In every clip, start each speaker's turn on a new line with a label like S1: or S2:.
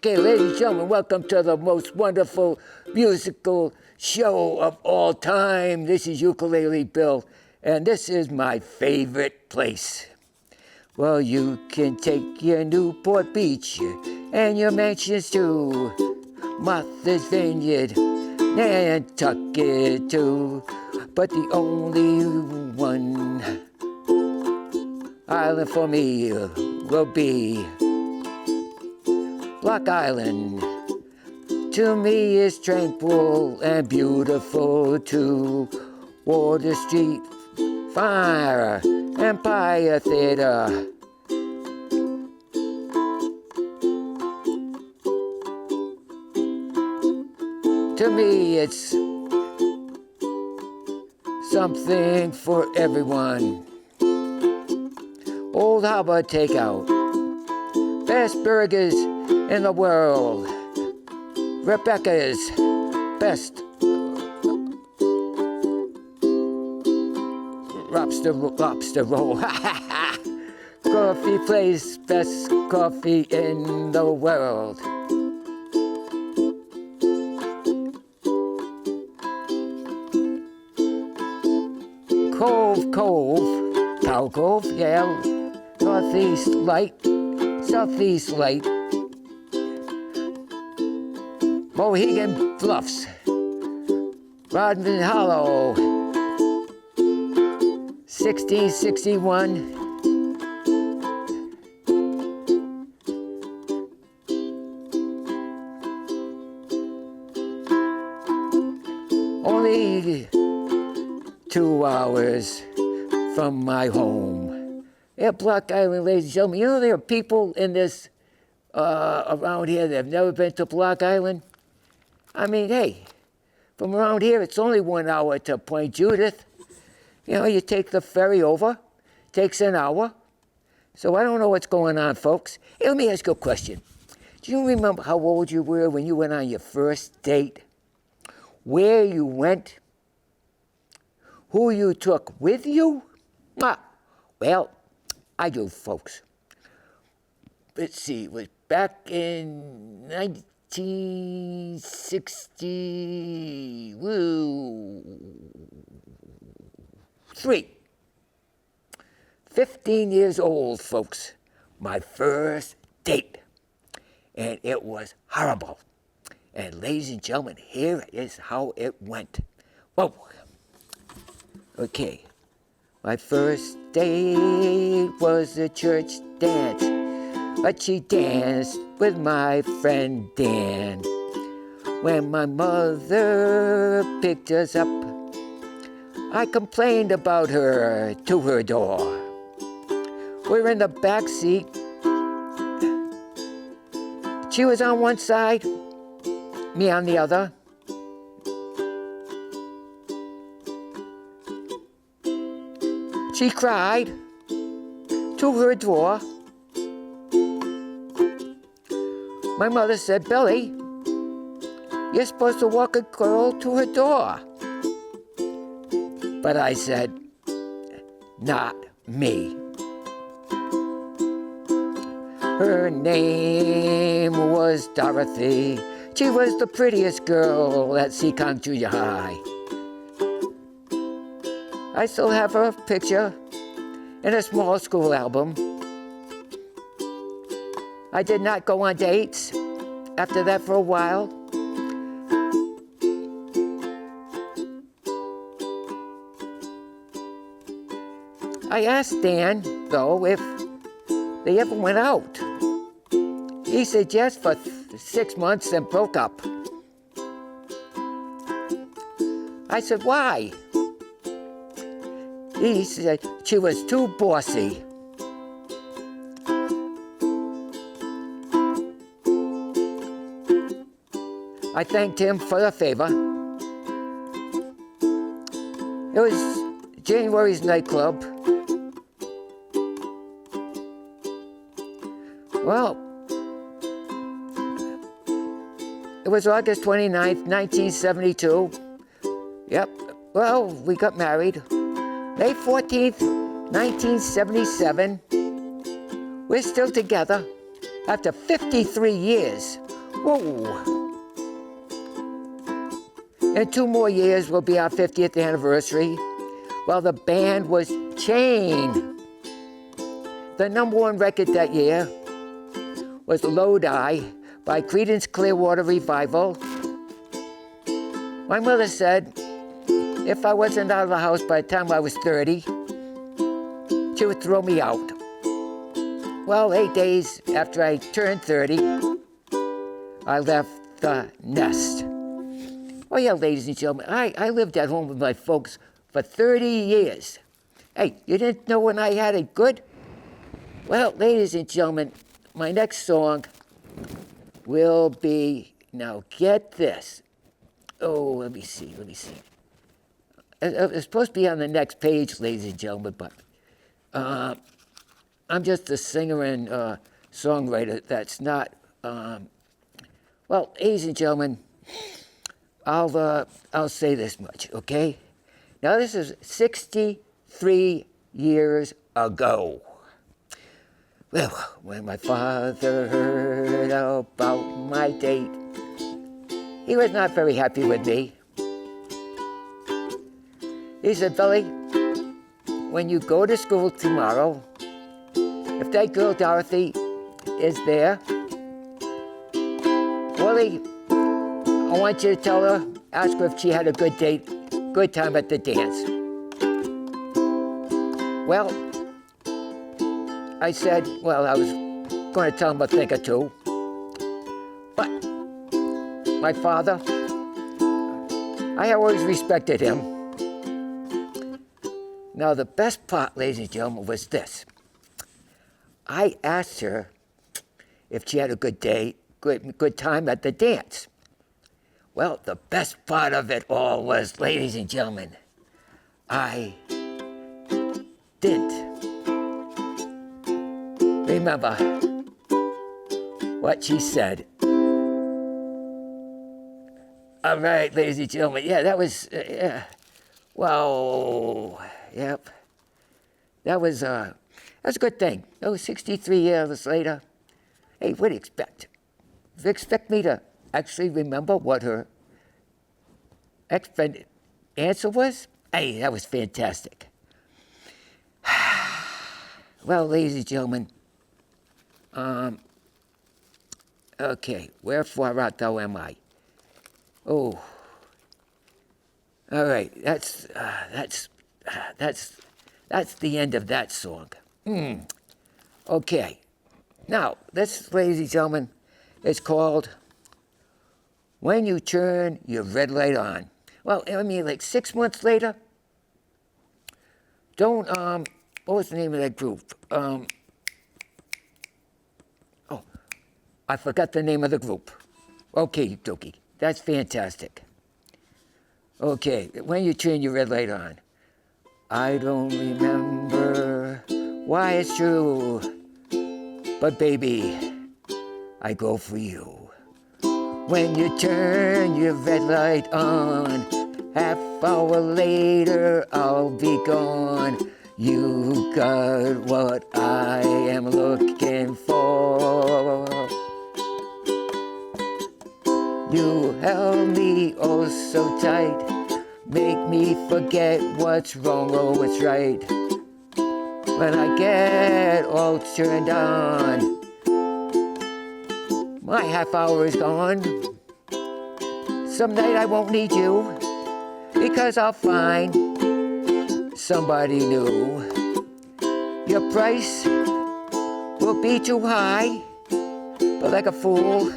S1: Okay, ladies and gentlemen, welcome to the most wonderful musical show of all time. This is Ukulele Bill, and this is my favorite place. Well, you can take your Newport Beach and your mansions to Martha's Vineyard, Nantucket too. But the only one island for me will be Block Island. To me is tranquil and beautiful too. Water Street, Fire, Empire Theater. To me it's something for everyone. Old Harbor Takeout, best burgers in the world. Rebecca's best lobster roll. Coffee place, best coffee in the world. Cow Cove, yeah. Northeast Light, Southeast Light. Mohegan Bluffs, Rodman Hollow, 1661. Only 2 hours from my home. At Block Island, ladies and gentlemen, you know there are people in this around here that have never been to Block Island. I mean, hey, from around here, it's only 1 hour to Point Judith. You know, you take the ferry over, takes an hour. So I don't know what's going on, folks. Hey, let me ask you a question. Do you remember how old you were when you went on your first date? Where you went? Who you took with you? Well, I do, folks. Let's see, it was back in 1963. 15 years old, folks. My first date. And it was horrible. And ladies and gentlemen, here is how it went. Whoa. Okay. My first date was a church dance, but she danced with my friend Dan. When my mother picked us up, I complained about her to her door. We're in the back seat. She was on one side, me on the other. She cried to her door. My mother said, Billy, you're supposed to walk a girl to her door. But I said, not me. Her name was Dorothy. She was the prettiest girl at Seacon Junior High. I still have her picture in a small school album. I did not go on dates after that for a while. I asked Dan, though, if they ever went out. He said yes for 6 months and broke up. I said, why? He said she was too bossy. I thanked him for the favor. It was January's nightclub. Well, it was August 29th, 1972. Yep, well, we got married. May 14th, 1977. We're still together after 53 years. Whoa. In 2 more years will be our 50th anniversary. Well, the band was Chain. The #1 record that year was Lodi by Creedence Clearwater Revival. My mother said if I wasn't out of the house by the time I was 30, she would throw me out. Well, 8 days after I turned 30, I left the nest. Oh yeah, ladies and gentlemen, I lived at home with my folks for 30 years. Hey, you didn't know when I had it good? Well, ladies and gentlemen, my next song will be, now get this. Oh, let me see. It's supposed to be on the next page, ladies and gentlemen, but I'm just a singer and songwriter that's not, well, ladies and gentlemen, I'll say this much, okay? Now this is 63 years ago. Well, when my father heard about my date, he was not very happy with me. He said, Billy, when you go to school tomorrow, if that girl Dorothy is there, Willie, I want you to tell her, ask her if she had a good time at the dance. Well, I said, well, I was going to tell him a thing or two. But my father, I always respected him. Now, the best part, ladies and gentlemen, was this. I asked her if she had a good time at the dance. Well, the best part of it all was, ladies and gentlemen, I didn't remember what she said. All right, ladies and gentlemen, yeah, that was, well, yep. That was a good thing. That was 63 years later. Hey, what do you expect? Do you expect me to actually remember what her answer was? Hey, that was fantastic. Well, ladies and gentlemen, okay, wherefore art thou am I? Oh, all right, that's the end of that song. Okay, now this, ladies and gentlemen, is called When You Turn Your Red Light On. Well, I mean, like 6 months later, what was the name of that group? Oh, I forgot the name of the group. Okay, dokie, that's fantastic. Okay, When You Turn Your Red Light On. I don't remember why it's true, but baby, I go for you. When you turn your red light on, half hour later I'll be gone. You got what I am looking for. You held me oh so tight, make me forget what's wrong or what's right. When I get all turned on, my half hour is gone. Some night I won't need you, because I'll find somebody new. Your price will be too high, but like a fool,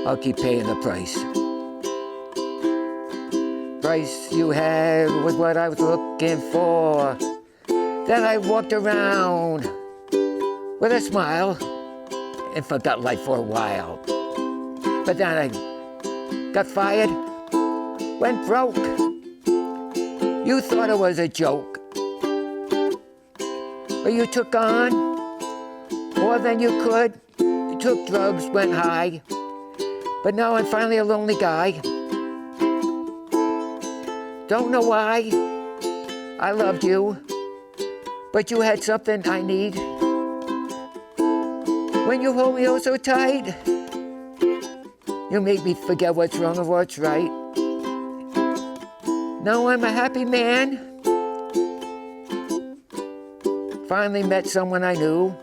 S1: I'll keep paying the price. Price you had was what I was looking for. Then I walked around with a smile and forgot life for a while. But then I got fired, went broke. You thought it was a joke, but you took on more than you could. You took drugs, went high, but now I'm finally a lonely guy. Don't know why I loved you, but you had something I need. When you hold me oh so tight, you make me forget what's wrong and what's right. Now I'm a happy man. Finally met someone I knew.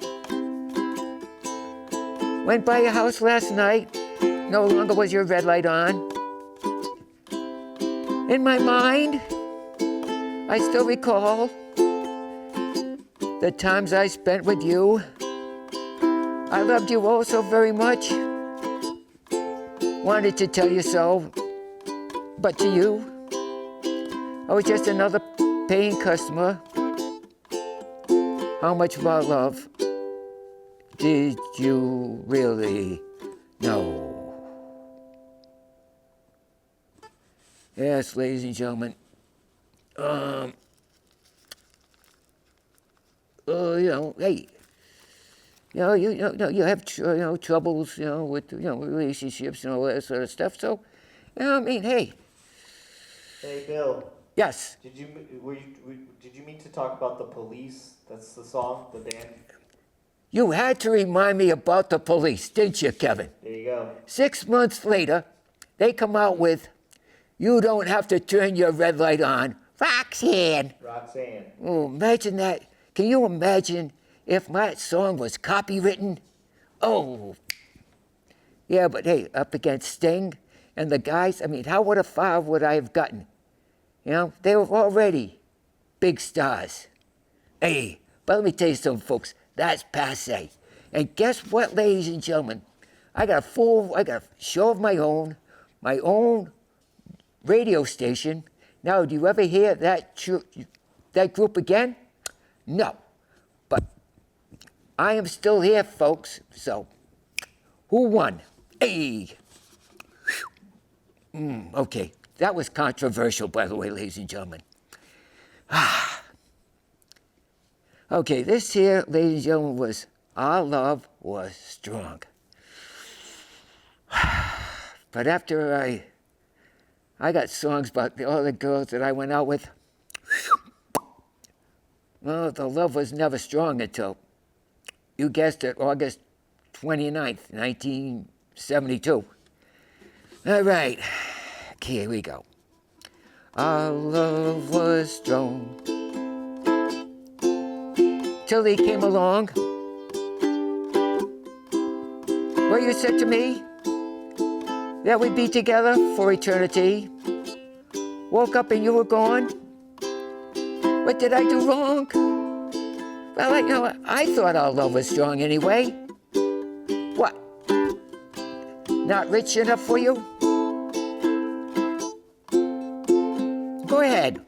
S1: Went by your house last night. No longer was your red light on. In my mind, I still recall the times I spent with you. I loved you oh so very much. Wanted to tell you so, but to you, I was just another paying customer. How much of our love did you really know? Yes, ladies and gentlemen. Hey, you have troubles, with relationships and all that sort of stuff. So, I mean, hey.
S2: Hey, Bill.
S1: Yes.
S2: Did you mean to talk about the Police? That's the song, the band.
S1: You had to remind me about the Police, didn't you, Kevin?
S2: There you go.
S1: 6 months later, they come out with "You Don't Have to Turn Your Red Light On." Roxanne. Oh, imagine that. Can you imagine if my song was copywritten? Oh. Yeah, but hey, up against Sting and the guys, I mean, how far would I have gotten? They were already big stars. Hey, but let me tell you something, folks. That's passé. And guess what, ladies and gentlemen? I got a show of my own radio station. Now, do you ever hear that group again? No. But I am still here, folks. So, who won? Hey. Okay. That was controversial, by the way, ladies and gentlemen. Okay, this here, ladies and gentlemen, was "Our Love Was Strong." But after I got songs about all the girls that I went out with, well, the love was never strong until, you guessed it, August 29th, 1972. All right, okay, here we go. Our love was strong till he came along, where you said to me that we'd be together for eternity. Woke up and you were gone. What did I do wrong? Well, I thought our love was strong anyway. What? Not rich enough for you? Go ahead.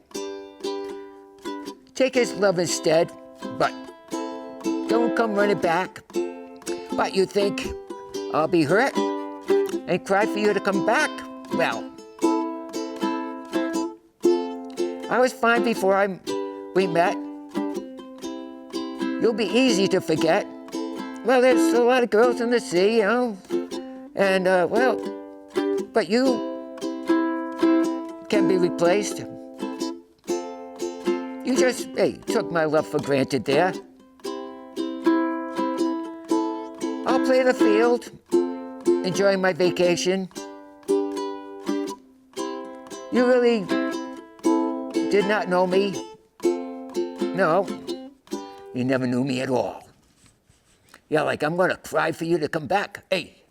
S1: Take his love instead, but don't come running back. But you think I'll be hurt and cry for you to come back? Well, I was fine before we met. You'll be easy to forget. Well, there's a lot of girls in the sea, and, but you can be replaced. You just, took my love for granted there. I'll play the field, enjoying my vacation. You really did not know me. No, you never knew me at all. Yeah, like I'm gonna cry for you to come back. Hey,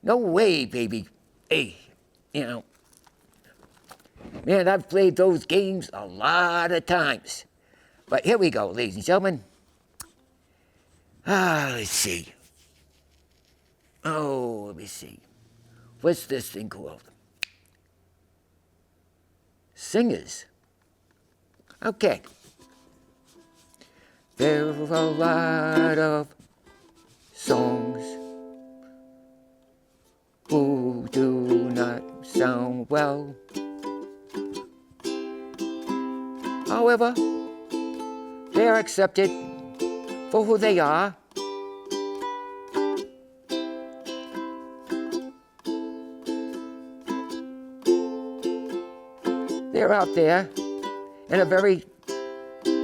S1: no way, baby. Hey, Man, I've played those games a lot of times. But here we go, ladies and gentlemen. Let's see. Oh, let me see. What's this thing called? Singers. Okay. There are a lot of songs who do not sound well. However, they are accepted for who they are. They're out there in a very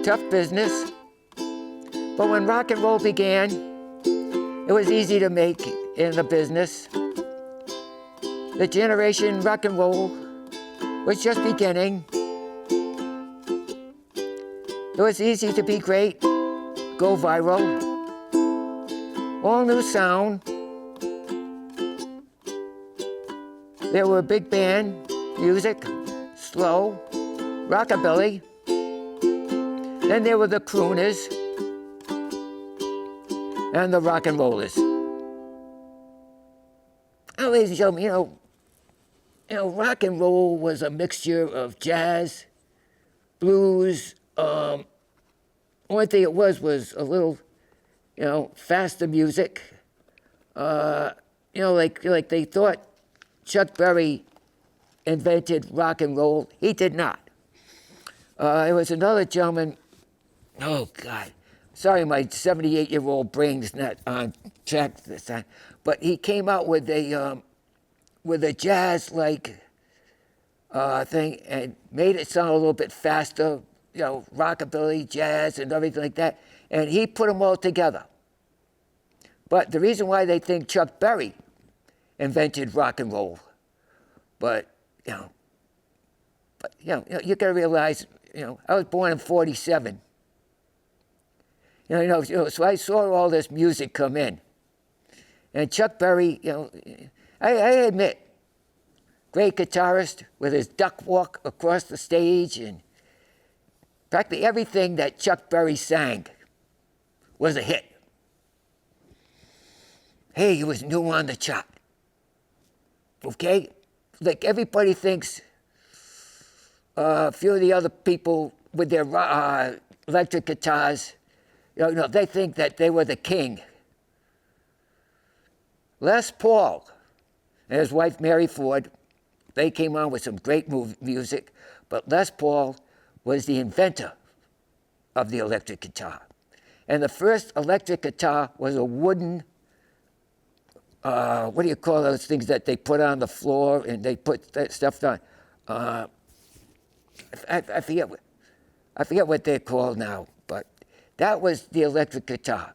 S1: tough business. But when rock and roll began It was easy to make in the business. The generation rock and roll was just beginning. It was easy to be great, go viral, all new sound. There were big band music, slow, rockabilly. Then there were the crooners and the rock and rollers. Now, ladies and gentlemen, you know, rock and roll was a mixture of jazz, blues. Only thing it was a little, faster music. Like they thought Chuck Berry invented rock and roll. He did not. It was another gentleman. Oh God, sorry, my 78-year-old brain's not on track this time. But he came out with a jazz-like thing and made it sound a little bit faster. Rockabilly, jazz, and everything like that. And he put them all together. But the reason why they think Chuck Berry invented rock and roll, but you got to realize, I was born in '47. So I saw all this music come in. And Chuck Berry, I admit, great guitarist with his duck walk across the stage, and practically everything that Chuck Berry sang was a hit. Hey, he was new on the chart. Okay? Like everybody thinks a few of the other people with their electric guitars, they think that they were the king. Les Paul and his wife Mary Ford, they came on with some great music, but Les Paul was the inventor of the electric guitar. And the first electric guitar was a wooden, what do you call those things that they put on the floor and they put that stuff on? I forget what they're called now, but that was the electric guitar.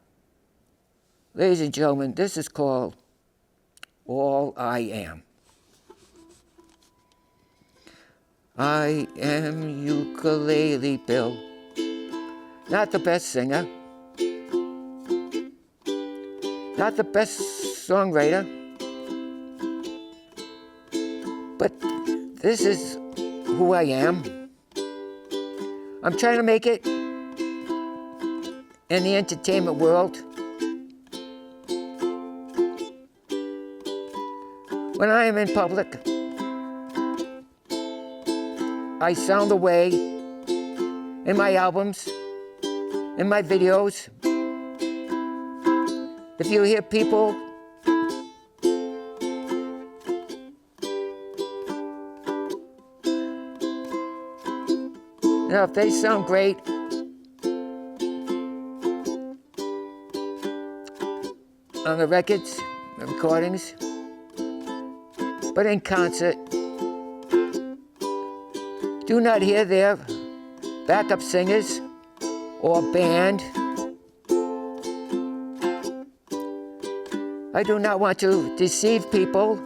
S1: Ladies and gentlemen, this is called All I Am. I am Ukulele Bill, not the best singer, not the best songwriter, but this is who I am. I'm trying to make it in the entertainment world. When I am in public, I sound away in my albums, in my videos. If you hear people if they sound great, on the records, the recordings, but in concert, do not hear their backup singers or band. I do not want to deceive people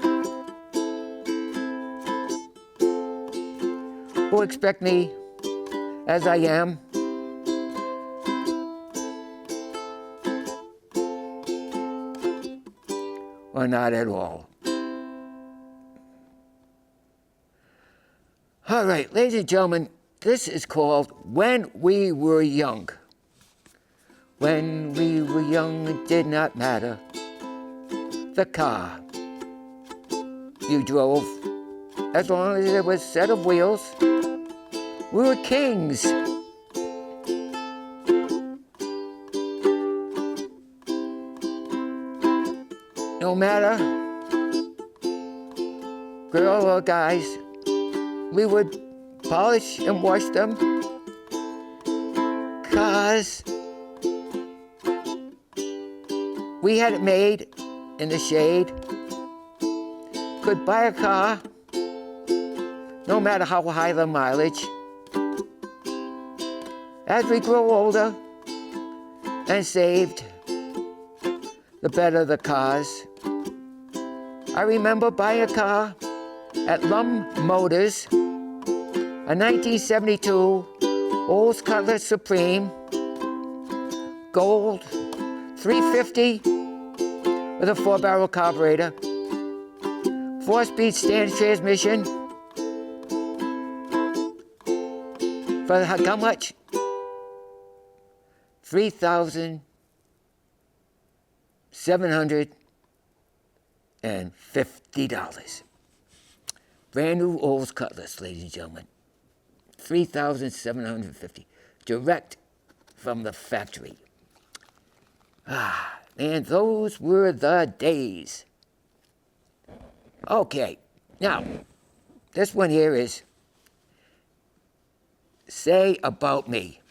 S1: who expect me as I am. Or not at all. All right, ladies and gentlemen, this is called When We Were Young. When we were young, it did not matter the car you drove, as long as it was a set of wheels. We were kings. No matter girl or guys, we would polish and wash them. Cars, we had it made in the shade. Could buy a car, no matter how high the mileage. As we grow older and saved, the better the cars. I remember buying a car at Lum Motors, a 1972 Olds Cutlass Supreme, gold, 350 with a 4-barrel carburetor, 4-speed standard transmission. For how much? $3,750. Brand new Olds Cutlass, ladies and gentlemen. $3,750. Direct from the factory. And those were the days. Okay, now, this one here is Say About Me.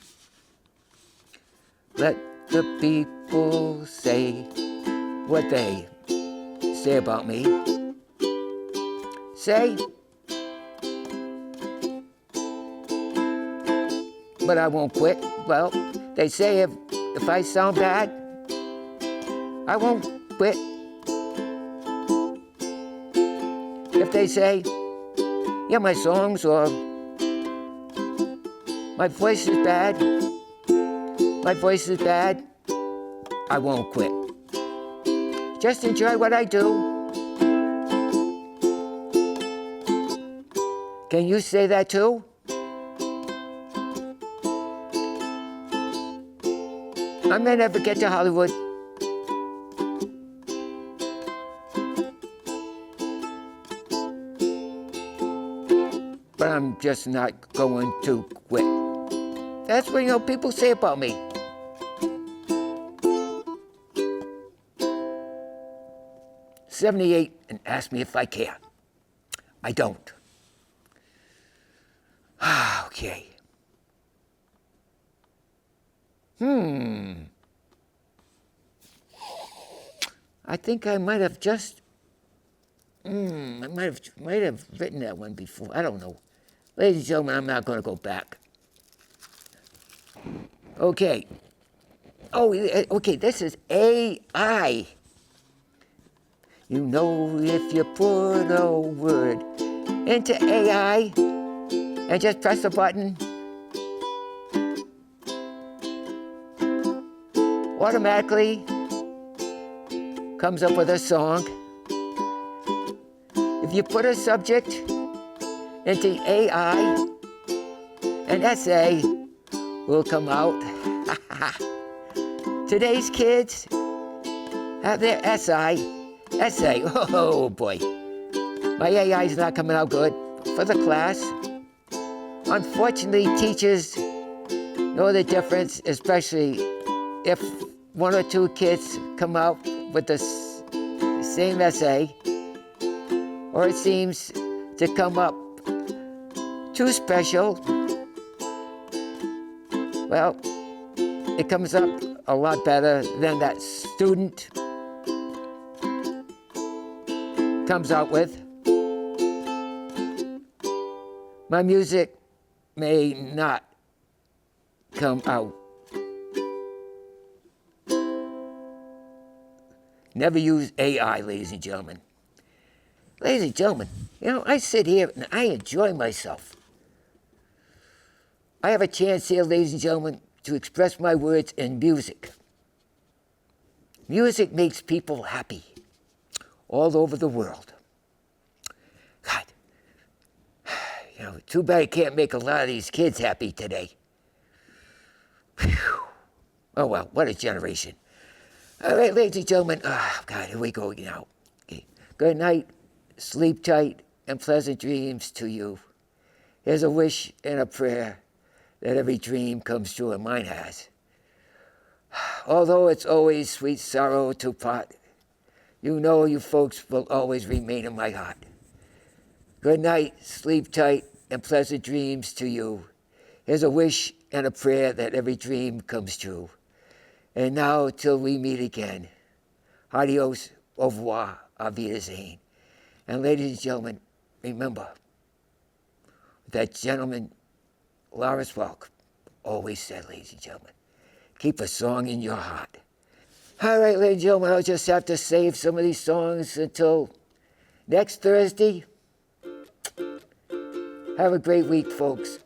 S1: Let the people say what they say about me. Say, but I won't quit. Well, they say if I sound bad, I won't quit. If they say, yeah, my songs or my voice is bad, I won't quit. Just enjoy what I do. Can you say that too? I may never get to Hollywood. But I'm just not going to quit. That's what, people say about me. '78 and ask me if I care. I don't. Okay. I think I might have just, I might have written that one before. I don't know. Ladies and gentlemen, I'm not going to go back. Okay. Oh, okay, this is AI. You know, if you put a word into AI and just press a button, automatically comes up with a song. If you put a subject into AI, an essay will come out. Today's kids have their essay. Oh boy, my AI is not coming out good for the class. Unfortunately, teachers know the difference, especially if one or two kids come out with the same essay, or it seems to come up too special. Well, it comes up a lot better than that student comes out with. My music may not come out. Never use AI, ladies and gentlemen. Ladies and gentlemen, I sit here and I enjoy myself. I have a chance here, ladies and gentlemen, to express my words in music. Music makes people happy all over the world. God, too bad I can't make a lot of these kids happy today. Whew. Oh well, what a generation. All right, ladies and gentlemen, God, here we go now. Okay. Good night, sleep tight, and pleasant dreams to you. Here's a wish and a prayer that every dream comes true, and mine has. Although it's always sweet sorrow to part, you folks will always remain in my heart. Good night, sleep tight, and pleasant dreams to you. Here's a wish and a prayer that every dream comes true. And now, till we meet again, adios, au revoir, auf Wiedersehen. And ladies and gentlemen, remember that gentleman, Lawrence Welk, always said, ladies and gentlemen, keep a song in your heart. All right, ladies and gentlemen, I'll just have to save some of these songs until next Thursday. Have a great week, folks.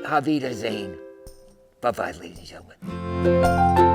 S1: Havida Zane. Bye-bye, ladies and gentlemen.